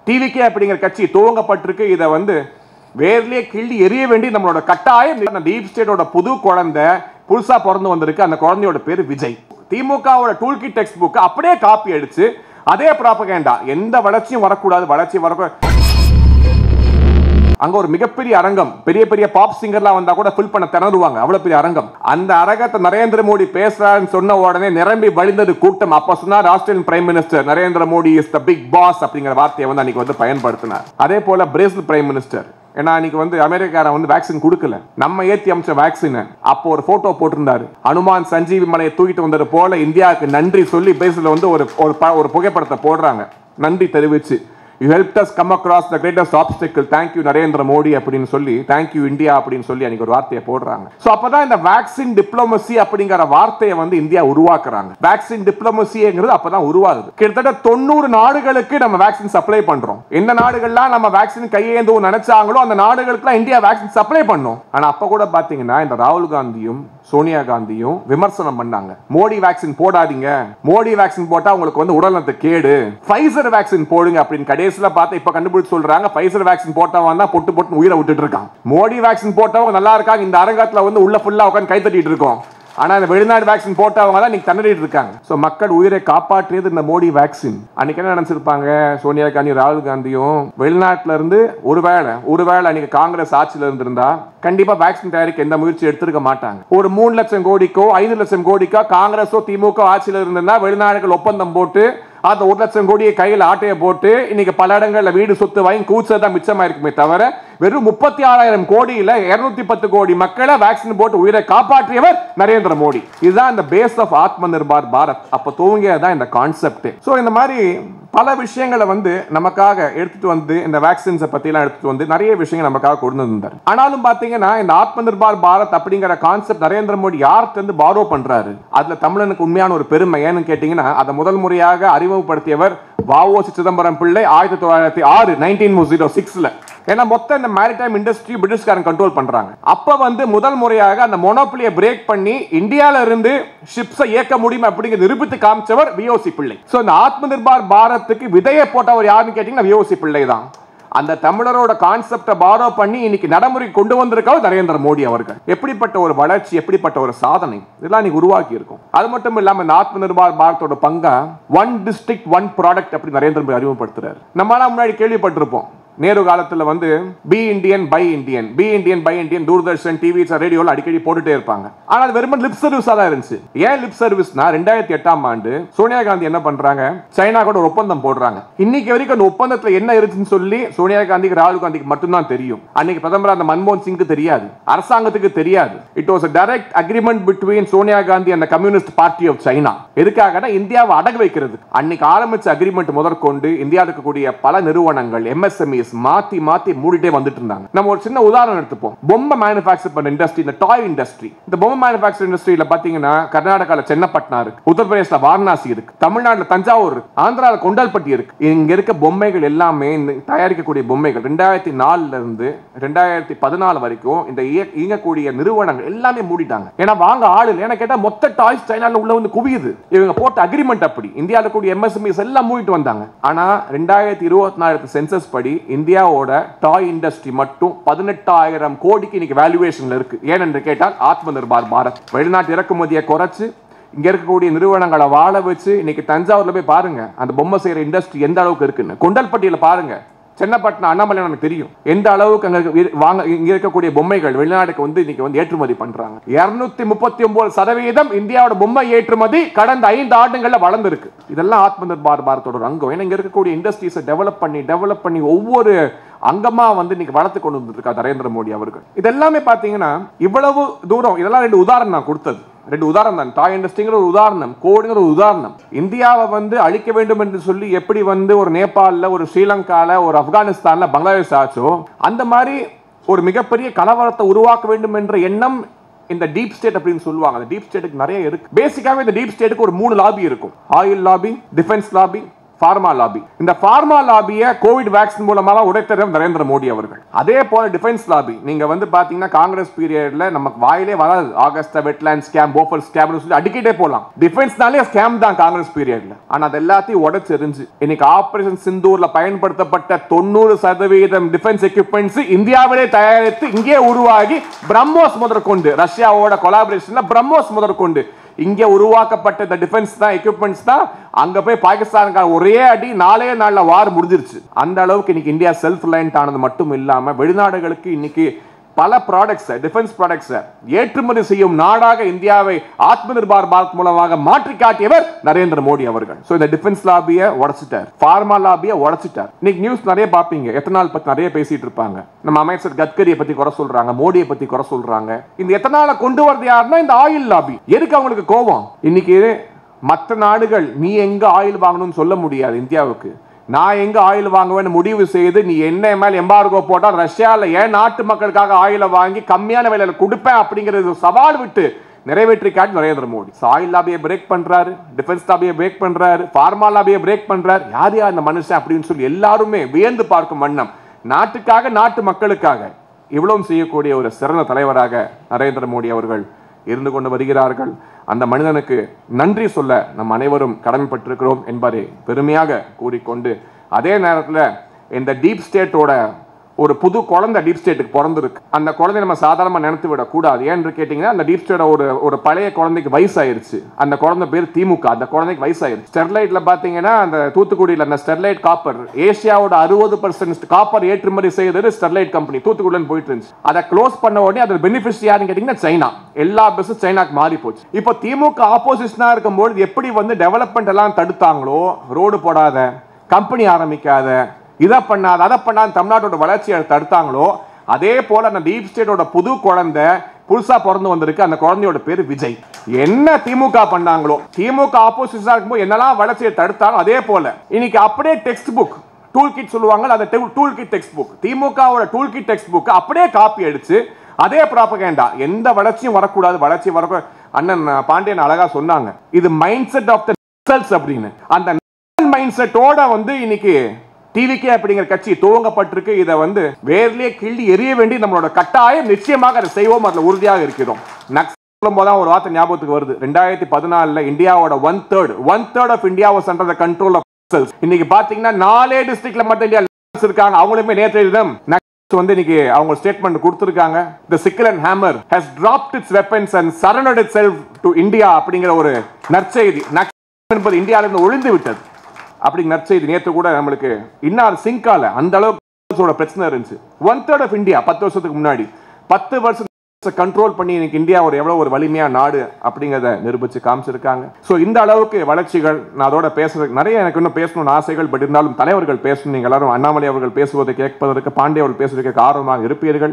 TVK அப்படிங்கிற கட்சி துவங்கப்பட்டிருக்கு. இதை வந்து வேர்லயே கிள்ளி எரிய வேண்டி நம்மளோட கட்டாயம். டீப் ஸ்டேட்டோட புது குழந்தை புதுசா பிறந்து வந்திருக்கு. அந்த குழந்தையோட பேரு விஜய். திமுகவோட டூல் கிட் டெக்ஸ்ட் புக் அப்படியே காப்பி அடிச்சு அதே ப்ராபகேண்டா. எந்த வளர்ச்சியும் வரக்கூடாது, வளர்ச்சி வரக்கூடாது. அங்க ஒரு மிகப்பெரிய அரங்கம், பெரிய பெரிய பாப் சிங்கர்லாம் வந்தா கூட ஃபில் பண்ண திணறுவாங்க, அவ்வளவு பெரிய அரங்கம். அந்த அரங்கத்தை நரேந்திர மோடி பேசுறாருன்னு சொன்ன உடனே நிரம்பி வழிந்தது கூட்டம். அப்ப சொன்னார் Australian prime minister Narendra Modi is the big boss அப்படிங்கிற வார்த்தையை வந்து அன்னைக்கு வந்து பயன்படுத்தினார். அதே போல பிரேசில் பிரைம் மினிஸ்டர், ஏன்னா அன்னைக்கு வந்து அமெரிக்காரன் வந்து வேக்சின் கொடுக்கல, நம்ம ஏத்தி அமைச்ச வேக்சின். அப்போ ஒரு போட்டோ போட்டிருந்தாரு, அனுமான் சஞ்சீவி மலையை தூக்கிட்டு வந்தது போல இந்தியாவுக்கு நன்றி சொல்லி பிரேசில்ல வந்து ஒரு புகைப்படத்தை போடுறாங்க, நன்றி தெரிவிச்சு. You helped us come across the greatest obstacle. Thank you Narendra Modi அப்படின்னு சொல்லி, thank you இந்தியா அப்படின்னு சொல்லி அன்னைக்கு ஒரு வார்த்தையை போடுறாங்க. சோ அப்பதான் இந்த வேக்சின் டிப்ளமசி அப்படிங்கிற வார்த்தையை வந்து இந்தியா உருவாக்குறாங்க. வேக்சின் டிப்ளமசிங்கிறது அப்பதான் உருவாகுது. கிட்டத்தட்ட 90 நாடுகளுக்கு நம்ம வேக்சின் சப்ளை பண்றோம். எந்த நாடுகள்லாம் நம்ம வேக்சின் கையேந்தும் நினைச்சாங்களோ அந்த நாடுகளுக்கு இந்தியா வேக்சின் சப்ளை பண்ணோம். ஆனா அப்ப கூட பாத்தீங்கன்னா இந்த ராகுல் காந்தியும் சோனியா காந்தியும் விமர்சனம் பண்ணாங்க, மோடி வேக்சின் போடாதீங்க, மோடி வேக்சின் போட்டா உங்களுக்கு வந்து உடல்நலத்துக்கு கேடு, ஃபைசர் வேக்சின் போடுங்க அப்படின்னு. கடைசியில பார்த்து இப்ப கண்டுபிடிச்சு சொல்றாங்க ஃபைசர் வேக்சின் போட்டவன் தான் பொட்டு பொட்டு உயிரை விட்டுட்டு இருக்கான். மோடி வேக்சின் போட்டவங்க நல்லா இருக்காங்க, இந்த அரங்கத்துல வந்து உள்ள ஃபுல்லா உட்கார்ந்து கை தட்டிட்டு இருக்கோம். ஆனா இந்த வெளிநாடு வேக்சின் போட்டவங்க தான் நீங்க தண்ணறிட்டு இருக்காங்க. சோ மக்கள் உயிரை காப்பாற்றியது இந்த மோடி வேக்சின். அன்னைக்கு என்ன நினைச்சிருப்பாங்க சோனியா காந்தி ராகுல் காந்தியும், வெளிநாட்டுல இருந்து ஒருவேளை அன்னைக்கு காங்கிரஸ் ஆட்சியில இருந்திருந்தா கண்டிப்பா வேக்சின் தயாரிக்க எந்த முயற்சி எடுத்திருக்க மாட்டாங்க. ஒரு 3 லட்சம் கோடிக்கோ 5 லட்சம் கோடிக்கோ காங்கிரஸோ திமுக ஆட்சியில இருந்திருந்தா வெளிநாடுகள் ஒப்பந்தம் போட்டு அந்த 1 லட்சம் கோடியை கையில் ஆட்டையை போட்டு இன்னைக்கு பல இடங்கள்ல வீடு சொத்து வாங்கி கூச்சதான் மிச்சமா இருக்குமே தவிர வெறும் 36,000 கோடியில 210 கோடி மக்களை வேக்சின் போட்டு உயிரை காப்பாற்றியவர் நரேந்திர மோடி. இதுதான் இந்த பேஸ் ஆஃப் ஆத்ம நிர்பார் பாரத். அப்ப துவங்கியதான் இந்த கான்செப்ட். சோ இந்த மாதிரி பல விஷயங்களை வந்து நமக்காக எடுத்துட்டு வந்து இந்த வேக்சின்ஸை பத்தி எல்லாம் எடுத்துட்டு வந்து நிறைய விஷயங்கள் நமக்காக கொண்டு வந்தார். ஆனாலும் பாத்தீங்கன்னா இந்த ஆத்ம நிர்பார் பாரத் அப்படிங்கிற கான்செப்ட் நரேந்திர மோடி யார்கிட்ட இருந்து பாரோ பண்றாரு, அதுல தமிழனுக்கு உண்மையான ஒரு பெருமை ஏன்னு கேட்டீங்கன்னா அதை முதல் முறையாக அறிமுகப்படுத்தியவர் வ.உ.சி. சிதம்பரம் பிள்ளை 1906 1906ல. ஏன்னா மொத்த இந்த மேரிடைம் இண்டஸ்ட்ரி பிரிட்டிஷ்காரன் கண்ட்ரோல் பண்றாங்க. அப்ப வந்து முதல் முறையாக அந்த மொனோபலியை பிரேக் பண்ணி இந்தியால இருந்து ஷிப்ஸை இயக்க முடியும் அப்படிங்கிறது நிரூபித்து காமிச்சவர் வி.ஓ.சி. பிள்ளை. சோ இந்த ஆத்ம நிர்பார் பாரத்துக்கு விதையை போட்டவர் யாருன்னு கேட்டீங்கன்னா வி.ஓ.சி. பிள்ளை தான். அந்த தமிழரோட கான்செப்டை பாரோ பண்ணி இன்னைக்கு நடைமுறை கொண்டு வந்திருக்காரு நரேந்திர மோடி அவர்கள். எப்படிப்பட்ட ஒரு வளர்ச்சி, எப்படிப்பட்ட ஒரு சாதனை இதெல்லாம் இன்னைக்கு உருவாக்கி இருக்கும். அது மட்டும் இல்லாம இந்த ஆத்ம நிர்பார் பாரத்தோட பங்கா ஒன் டிஸ்ட்ரிக்ட் ஒன் ப்ராடக்ட் அப்படி நரேந்திர மோடி அறிமுகப்படுத்துறாரு. நம்மளால முன்னாடி கேள்விப்பட்டிருப்போம், நேரு காலத்துல வந்து be Indian buy Indian, be Indian buy Indian Doordarshan TV ரேடியோல அடிக்கடி போட்டுட்டே இருப்பாங்க. ஆனால் வெறும் லிப் சர்வீஸா தான் இருந்துச்சு. ஏன் லிப் சர்வீஸ்னா 2008ஆம் ஆண்டு சோனியா காந்தி என்ன பண்றாங்க, சைனா கூட ஒரு ஒப்பந்தம் போடுறாங்க. இன்னைக்கு வரைக்கும் அந்த ஒப்பந்தத்துல என்ன இருக்குன்னு சொல்லி சோனியா காந்திக்கு ராகுல் காந்திக்கு மட்டும்தான் தெரியும். அன்னைக்கு பிரதமர் அந்த மன்மோகன் சிங்க்கு தெரியாது, அரசாங்கத்துக்கு தெரியாது. It was a direct agreement between Sonia Gandhi and the Communist Party of China. எதுக்காகனா இந்தியாவை அடகு வைக்கிறது. அன்னைக்கு ஆரம்பிச்ச அக்ரிமெண்ட் முதற்கொண்டு இந்தியாவுக்கு இருக்கக்கூடிய பல நிறுவனங்கள் MSME மாத்தி மாத்தி மூடிட்டே வந்துட்டு இருந்தாங்க. நம்ம ஒரு சின்ன உதாரணம் எடுத்துப்போம். பொம்மை மேனுஃபேக்சர் பண்ண இண்டஸ்ட்ரி, இந்த டாய் இண்டஸ்ட்ரி. இந்த பொம்மை மேனுஃபேக்சர் இண்டஸ்ட்ரியில பாத்தீங்கன்னா கர்நாடகால சென்னப்பட்டினம் இருக்கு, உத்தரப்பிரதேசல வாரணாசி இருக்கு, தமிழ்நாட்டுல தஞ்சாவூர் இருக்கு, ஆந்திரால கொண்டால்பட்டி இருக்கு. இங்க இருக்க பொம்மைகள் எல்லாமே தயாரிக்கக்கூடிய பொம்மைகள் 2004ல இருந்து 2014 வரைக்கும் இந்த இயங்கக்கூடிய நிறுவனங்கள் எல்லாமே மூடிட்டாங்க. ஏன்னா வாங்க ஆளு இல்லை. ஏன்னா கேட்டா மொத்த டாய்ஸ் சைனால உள்ள வந்து குவியுது. இவங்க போட்ட அக்ரிமெண்ட் அப்படி இந்தியால கூடிய MSMEs எல்லாம் மூடிட்டு வந்தாங்க. ஆனா 2024 சென்சஸ் படி இந்தியாவோட டாய் இண்டஸ்ட்ரி மட்டும் 18,000 கோடிக்கு இன்னைக்கு வேல்யூவேஷன்ல இருக்கு. ஏனென்று கேட்டால் ஆத்ம நிர்பார் பாரத் வெளிநாட்டு இறக்குமதியை குறைச்சு இங்க இருக்கக்கூடிய நிறுவனங்களை வாழ வச்சு இன்னைக்கு தஞ்சாவூர்ல போய் பாருங்க அந்த பொம்மை செய்யற இண்டஸ்ட்ரி எந்த அளவுக்கு இருக்குன்னு. கொண்டல்பட்டியில பாருங்க, சென்னப்பட்டினம் அண்ணாமலை நமக்கு தெரியும் எந்த அளவுக்கு அங்க இங்க இருக்கக்கூடிய பொம்மைகள் வெளிநாட்டுக்கு வந்து இன்னைக்கு வந்து ஏற்றுமதி பண்றாங்க. 239% இந்தியாவோட பொம்மை ஏற்றுமதி கடந்த 5 ஆண்டுகள்ல வளர்ந்திருக்கு. இதெல்லாம் ஆத்ம நிர்பார் பாரத்தோட அங்கம். ஏன்னா இங்க இருக்கக்கூடிய இண்டஸ்ட்ரீஸை டெவலப் பண்ணி ஒவ்வொரு அங்கமா வந்து இன்னைக்கு வளர்த்து கொண்டு வந்திருக்காரு நரேந்திர மோடி அவர்கள். இதெல்லாமே பாத்தீங்கன்னா இவ்வளவு தூரம், இதெல்லாம் 2 உதாரணம் நான் கொடுத்தது. 2 உதாரணம் தான். டாய் இண்டஸ்ட்ரிங்கிற ஒரு உதாரணம், கோடுங்கிற ஒரு உதாரணம். இந்தியாவை வந்து அழிக்க வேண்டும் என்று சொல்லி எப்படி வந்து ஒரு நேபாளில், ஒரு ஸ்ரீலங்கால, ஒரு ஆப்கானிஸ்தான்ல, பங்களாதேஷ் ஆச்சோ அந்த மாதிரி ஒரு மிகப்பெரிய கலவரத்தை உருவாக்க வேண்டும் என்ற எண்ணம் இந்த டீப் ஸ்டேட் அப்படின்னு சொல்லுவாங்க. அந்த டீப் ஸ்டேட்டுக்கு நிறைய இருக்கு. பேசிக்காவே இந்த டீப் ஸ்டேட்டுக்கு ஒரு 3 லாபி இருக்கும். Oil lobby, defence lobby, pharma lobby. இந்த பார்மா லாபியை கோவிட் வேக்சின் மூலமாக உடைத்தவர் நரேந்திர மோடி அவர்கள். அதே போல டிஃபென்ஸ் லாபி நீங்க வந்து பாத்தீங்கன்னா காங்கிரஸ் பீரியட்ல நமக்கு வாயிலே வராது. ஆகஸ்டா வெட்லேண்ட் ஸ்கேம், போஃபர் ஸ்கேம் சொல்லி அடிக்கிட்டே போலாம். டிஃபென்ஸ்னாலே ஸ்கேம் தான் காங்கிரஸ் பீரியட்ல. ஆனா அது எல்லாத்தையும் உடைச்செறிஞ்சு இன்னைக்கு ஆபரேஷன் சிந்தூர்ல பயன்படுத்தப்பட்ட 90% டிஃபென்ஸ் எக்யூப்மெண்ட்ஸ் இந்தியாவிலே தயாரித்து இங்கே உருவாகி பிரம்மோஸ் முதற்கொண்டு ரஷ்யாவோட கொலாபரேஷன்ல பிரம்மோஸ் முதற்கொண்டு இங்கே உருவாக்கப்பட்ட இந்த டிஃபென்ஸ் தான் எக்யூப்மெண்ட்ஸ் தான் அங்க போய் பாகிஸ்தானுக்கு ஒரே அடி 4 நாள்ல வார் முடிஞ்சிருச்சு. அந்த அளவுக்கு இன்னைக்கு இந்தியா செல்ஃப் ரிலையன்ட் ஆனது மட்டும் இல்லாம வெளிநாடுகளுக்கு இன்னைக்கு பல ப்ராடக்ட்ஸ் டிஃபென்ஸ் ப்ராடக்ட்ஸ் ஏற்றுமதி செய்யும் நாடாக இந்தியாவை ஆத்ம நிர்பார் பாரத் மூலமாக மாற்றி காட்டியவர் நரேந்திர மோடி அவர்கள். சோ இந்த டிஃபென்ஸ் லாபியை உடைச்சிட்டார், பார்மா லாபியை உடைச்சிட்டார். இன்னைக்கு நியூஸ் நிறைய பாப்பீங்க, எத்தனால் பத்தி நிறைய பேசிட்டு இருப்பாங்க. நம்ம அமைச்சர் கட்கரியை பத்தி குறை சொல்றாங்க, மோடியை பத்தி குறை சொல்றாங்க. இந்த எத்தனால கொண்டு வரது யாருன்னா இந்த ஆயில் லாபி. எதுக்கு அவங்களுக்கு கோபம்? இன்னைக்கு மற்ற நாடுகள் நீ எங்க ஆயில் வாங்கணும்னு சொல்ல முடியாது. இந்தியாவுக்கு நான் எங்க ஆயில் வாங்குவேன்னு முடிவு செய்து நீ என்ன மேல் எம்பார்கோ போட்டா ரஷ்யால ஏன் நாட்டு மக்களுக்காக ஆயில வாங்கி கம்மியான விலையில கொடுப்பேன் அப்படிங்கிறது சவால் விட்டு நிறைவேற்றி காட்டி நரேந்திர மோடி. ஆயில் லாபியை பிரேக் பண்றாரு, டிஃபென்ஸ் லாபியை பிரேக் பண்றாரு, பார்மா லாபியை பிரேக் பண்றாரு. யார் யார் இந்த மனுஷன் அப்படின்னு சொல்லி எல்லாருமே வியந்து பார்க்கும் வண்ணம் நாட்டுக்காக நாட்டு மக்களுக்காக இவ்வளவு செய்யக்கூடிய ஒரு சிறந்த தலைவராக நரேந்திர மோடி அவர்கள் இருந்து கொண்டு வருகிறார்கள். அந்த மனிதனுக்கு நன்றி சொல்ல நம் அனைவரும் கடமைப்பட்டிருக்கிறோம் என்பதை பெருமையாக கூறிக்கொண்டு, அதே நேரத்தில் இந்த டீப் ஸ்டேட்டோட ஒரு புது குழந்தை டீப் ஸ்டேட்டுக்கு பிறந்திருக்கு. அந்த குழந்தை நம்ம சாதாரணமாக நினைத்து விடக்கூடாது. ஏன்னு கேட்டீங்கன்னா அந்த டீப் ஸ்டேட் ஒரு பழைய குழந்தைக்கு வயசாயிருச்சு. அந்த குழந்தை பேர் திமுக. அந்த குழந்தைக்கு வயசாயிருச்சு. ஸ்டெர்லைட்ல பாத்தீங்கன்னா அந்த தூத்துக்குடியில் அந்த ஸ்டெர்லைட் காப்பர் ஏசியாவோட 60% காப்பர் ஏற்றுமதி செய்தது ஸ்டெர்லைட் கம்பெனி தூத்துக்குடியில் போயிட்டு இருந்துச்சு. அதை க்ளோஸ் பண்ண உடனே அது பெனிஃபிஷியரி யாருன்னு கேட்டீங்கன்னா சைனா. எல்லா பிசினஸ் சைனாக்கு மாறி போச்சு. இப்போ திமுக ஆப்போசிஷனா இருக்கும்போது எப்படி வந்து டெவலப்மெண்ட் எல்லாம் தடுத்தாங்களோ, ரோடு போடாத, கம்பெனி ஆரம்பிக்காத, இதை பண்ணாத அதை பண்ணாத தமிழ்நாட்டோட வளர்ச்சியை தடுத்தாங்களோ, அதே போல அந்த டீப் ஸ்டேட்டோட புது குழந்தை புதுசா பிறந்து வந்திருக்கு. அந்த குழந்தையோட பேரு விஜய். என்ன திமுக பண்ணாங்களோ, திமுக ஆப்போசிஷனா இருக்கும்போது என்னெல்லாம் வளர்ச்சியை தடுத்தாலும் அதே போல இன்னைக்கு அப்படியே டெக்ஸ்ட் புக் டூல் கிட் சொல்லுவாங்க, அந்த டூல் கிட் டெக்ஸ்ட் புக் திமுகவோட டூல் கிட் டெக்ஸ்ட் புக் அப்படியே காப்பி அடிச்சு அதே ப்ராபகேண்டா. எந்த வளர்ச்சியும் வரக்கூடாது, வளர்ச்சி வர அண்ணன் பாண்டியன் அழகா சொன்னாங்க. இது mind set of the results அப்படின்னு. அந்த மைண்ட் செட்டோட வந்து இன்னைக்கு டிவிகே அப்படிங்கிற கட்சி துவங்கப்பட்டிருக்கு. இதை வந்து வேர்லயே கிள்ளி எரிய வேண்டி நம்மளோட கட்டாயம். நிச்சயமாக அதை செய்வோம், அதில் உறுதியாக இருக்கிறோம். சொல்லும் போதான் ஒரு வார்த்தை ஞாபகத்துக்கு வருது. 2014 இந்தியாவோட 1/3 of India was under the control of Naxals. இன்னைக்கு பாத்தீங்கன்னா 4 டிஸ்ட்ரிக்ட்ல மட்டும் இந்தியா இருக்காங்க. அவங்களுமே நேற்றைய தினம் வந்து இன்னைக்கு அவங்க ஸ்டேட்மெண்ட் கொடுத்திருக்காங்க. The sickle and hammer has dropped its weapons and surrendered itself to India அப்படிங்கிற ஒரு நற்செய்தி. நக்சல் என்பது இந்தியாவில இருந்து ஒழிந்து விட்டது அப்படிங்கிற நற்செய்தி நேற்று கூட நம்மளுக்கு இன்னும் சிங்கால அந்த அளவுக்கு பிரச்சனை இருந்துச்சு. 1/3 ஆஃப் இந்தியா 10 வருஷத்துக்கு முன்னாடி 10 வருஷம் கண்ட்ரோல் பண்ணி இன்னைக்கு இந்தியா எவ்வளவு ஒரு வலிமையா நாடு அப்படிங்கறத நிரூபிச்சு காமிச்சிருக்காங்க. சோ இந்த அளவுக்கு வளர்ச்சிகள். நான் அதோட பேசுறதுக்கு நிறைய எனக்கு இன்னும் பேசணும்னு ஆசைகள். பட் இருந்தாலும் தலைவர்கள் பேசணும். நீங்க எல்லாரும் அண்ணாமலை அவர்கள் பேசுவதை கேட்பதற்கு, பாண்டிய அவர்கள் பேசுவதற்கு ஆர்வமாக இருப்பீர்கள்.